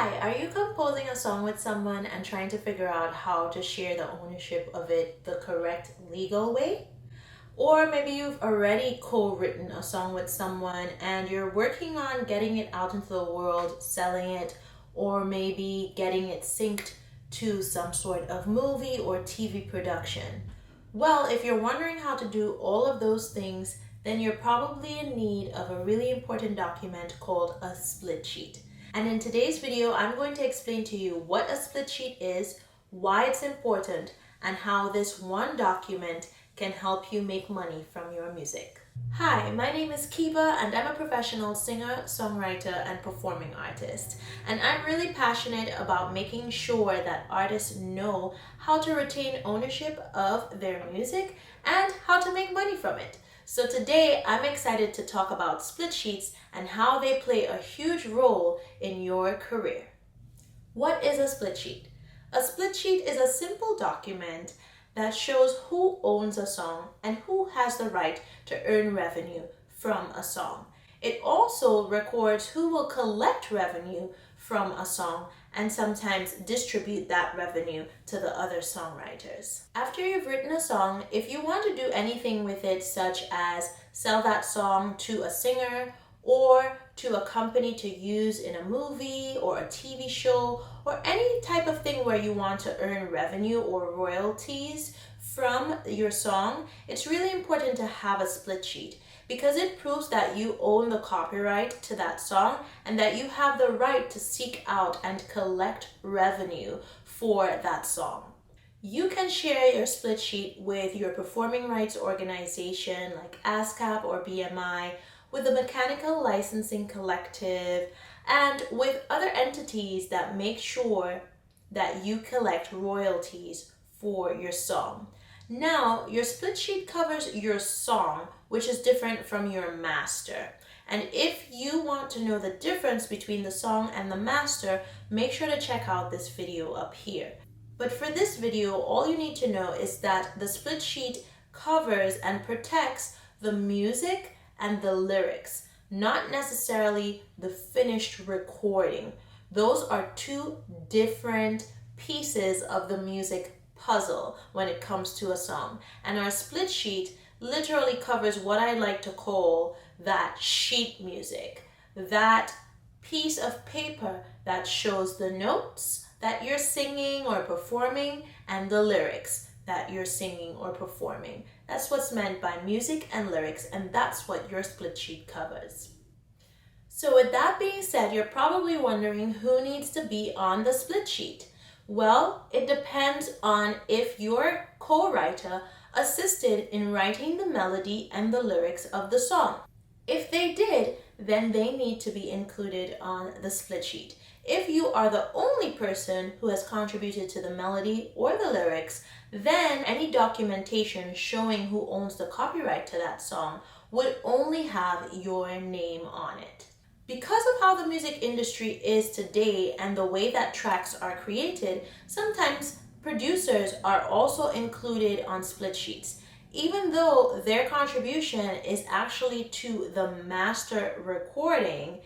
Hi, are you composing a song with someone and trying to figure out how to share the ownership of it the correct legal way? Or maybe you've already co-written a song with someone and you're working on getting it out into the world, selling it, or maybe getting it synced to some sort of movie or TV production. Well, if you're wondering how to do all of those things, then you're probably in need of a really important document called a split sheet. And in today's video, I'm going to explain to you what a split sheet is, why it's important, and how this one document can help you make money from your music. Hi, my name is Keba and I'm a professional singer, songwriter, and performing artist. And I'm really passionate about making sure that artists know how to retain ownership of their music and how to make money from it. So today I'm excited to talk about split sheets and how they play a huge role in your career. What is a split sheet? A split sheet is a simple document that shows who owns a song and who has the right to earn revenue from a song. It also records who will collect revenue from a song and sometimes distribute that revenue to the other songwriters. After you've written a song, if you want to do anything with it, such as sell that song to a singer or to a company to use in a movie or a TV show, or any type of thing where you want to earn revenue or royalties from your song, it's really important to have a split sheet because it proves that you own the copyright to that song and that you have the right to seek out and collect revenue for that song. You can share your split sheet with your performing rights organization like ASCAP or BMI, with the Mechanical Licensing Collective, and with other entities that make sure that you collect royalties for your song. Now, your split sheet covers your song, which is different from your master. And if you want to know the difference between the song and the master, make sure to check out this video up here. But for this video, all you need to know is that the split sheet covers and protects the music and the lyrics, not necessarily the finished recording. Those are two different pieces of the music puzzle when it comes to a song. And our split sheet literally covers what I like to call that sheet music, that piece of paper that shows the notes that you're singing or performing and the lyrics that you're singing or performing. That's what's meant by music and lyrics, and that's what your split sheet covers. So with that being said, you're probably wondering who needs to be on the split sheet. Well, it depends on if your co-writer assisted in writing the melody and the lyrics of the song. If they did, then they need to be included on the split sheet. If you are the only person who has contributed to the melody or the lyrics, then any documentation showing who owns the copyright to that song would only have your name on it. Because of how the music industry is today and the way that tracks are created, sometimes producers are also included on split sheets, even though their contribution is actually to the master recording.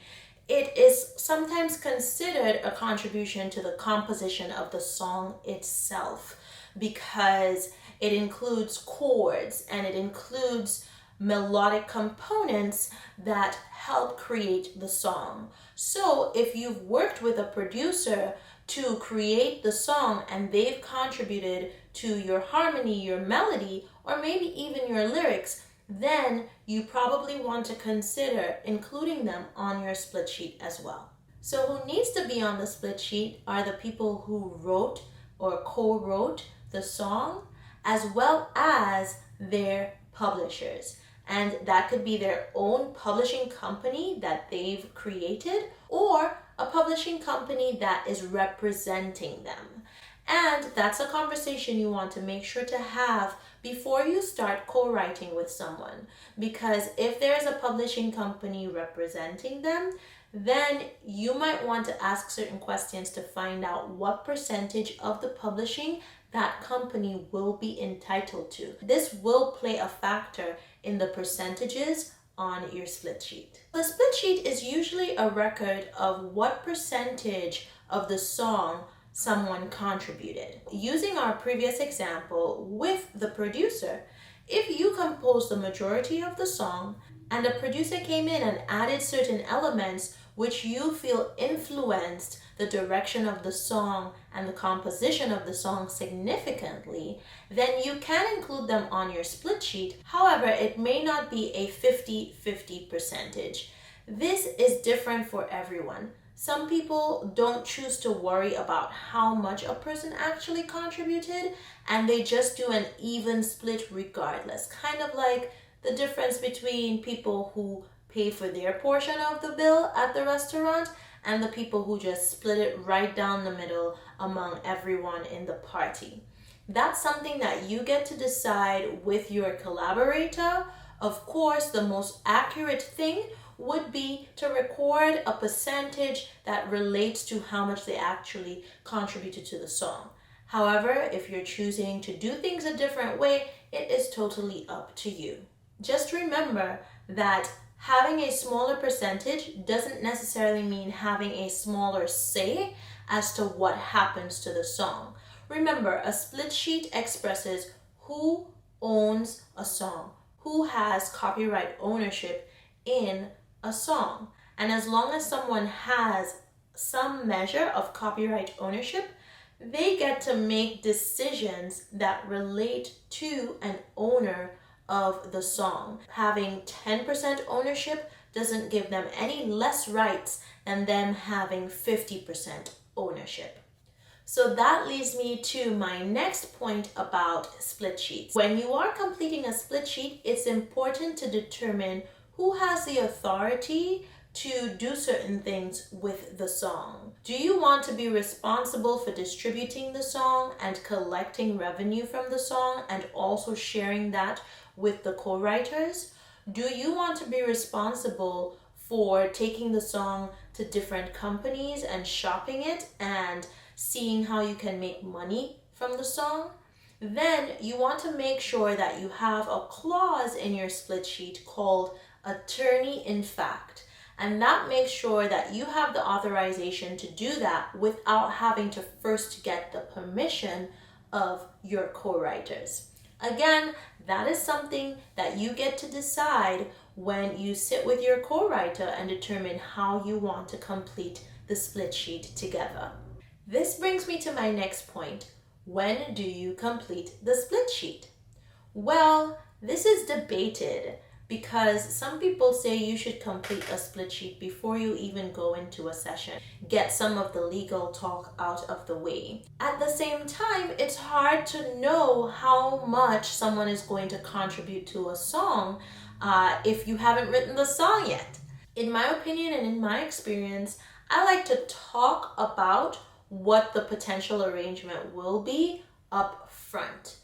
It is sometimes considered a contribution to the composition of the song itself because it includes chords and it includes melodic components that help create the song. So if you've worked with a producer to create the song and they've contributed to your harmony, your melody, or maybe even your lyrics, then you probably want to consider including them on your split sheet as well. So who needs to be on the split sheet are the people who wrote or co-wrote the song, as well as their publishers. And that could be their own publishing company that they've created or a publishing company that is representing them. And that's a conversation you want to make sure to have before you start co-writing with someone. Because if there's a publishing company representing them, then you might want to ask certain questions to find out what percentage of the publishing that company will be entitled to. This will play a factor in the percentages on your split sheet. The split sheet is usually a record of what percentage of the song someone contributed. Using our previous example with the producer, if you composed the majority of the song and the producer came in and added certain elements which you feel influenced the direction of the song and the composition of the song significantly, then you can include them on your split sheet. However, it may not be a 50-50 percentage. This is different for everyone. Some people don't choose to worry about how much a person actually contributed, and they just do an even split regardless. Kind of like the difference between people who pay for their portion of the bill at the restaurant and the people who just split it right down the middle among everyone in the party. That's something that you get to decide with your collaborator. Of course, the most accurate thing would be to record a percentage that relates to how much they actually contributed to the song. However, if you're choosing to do things a different way, it is totally up to you. Just remember that having a smaller percentage doesn't necessarily mean having a smaller say as to what happens to the song. Remember, a split sheet expresses who owns a song, who has copyright ownership in a song. And as long as someone has some measure of copyright ownership, they get to make decisions that relate to an owner of the song. Having 10% ownership doesn't give them any less rights than them having 50% ownership. So that leads me to my next point about split sheets. When you are completing a split sheet, it's important to determine who has the authority to do certain things with the song. Do you want to be responsible for distributing the song and collecting revenue from the song and also sharing that with the co-writers? Do you want to be responsible for taking the song to different companies and shopping it and seeing how you can make money from the song? Then you want to make sure that you have a clause in your split sheet called attorney in fact. And that makes sure that you have the authorization to do that without having to first get the permission of your co-writers. Again, that is something that you get to decide when you sit with your co-writer and determine how you want to complete the split sheet together. This brings me to my next point. When do you complete the split sheet? Well, this is debated because some people say you should complete a split sheet before you even go into a session. Get some of the legal talk out of the way. At the same time, it's hard to know how much someone is going to contribute to a song if you haven't written the song yet. In my opinion and in my experience, I like to talk about what the potential arrangement will be up front.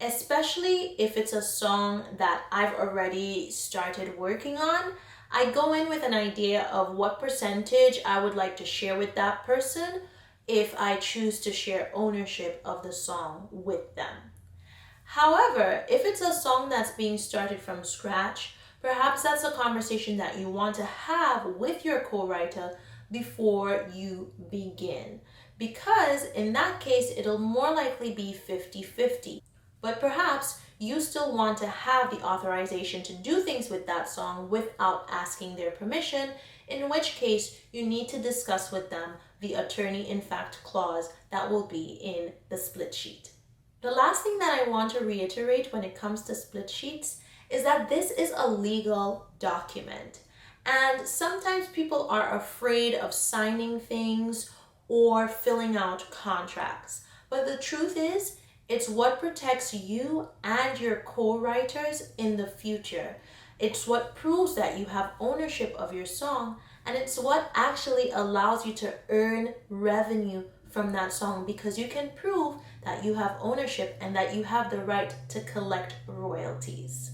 Especially if it's a song that I've already started working on, I go in with an idea of what percentage I would like to share with that person if I choose to share ownership of the song with them. However, if it's a song that's being started from scratch, perhaps that's a conversation that you want to have with your co-writer before you begin. Because in that case, it'll more likely be 50-50. But perhaps you still want to have the authorization to do things with that song without asking their permission, in which case you need to discuss with them the attorney in fact clause that will be in the split sheet. The last thing that I want to reiterate when it comes to split sheets is that this is a legal document. And sometimes people are afraid of signing things or filling out contracts. But the truth is, it's what protects you and your co-writers in the future. It's what proves that you have ownership of your song, and it's what actually allows you to earn revenue from that song because you can prove that you have ownership and that you have the right to collect royalties.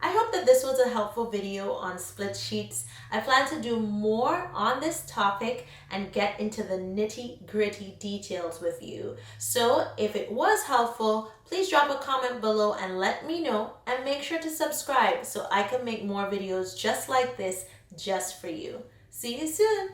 I hope that this was a helpful video on split sheets. I plan to do more on this topic and get into the nitty-gritty details with you. So if it was helpful, please drop a comment below and let me know, and make sure to subscribe so I can make more videos just like this just for you. See you soon.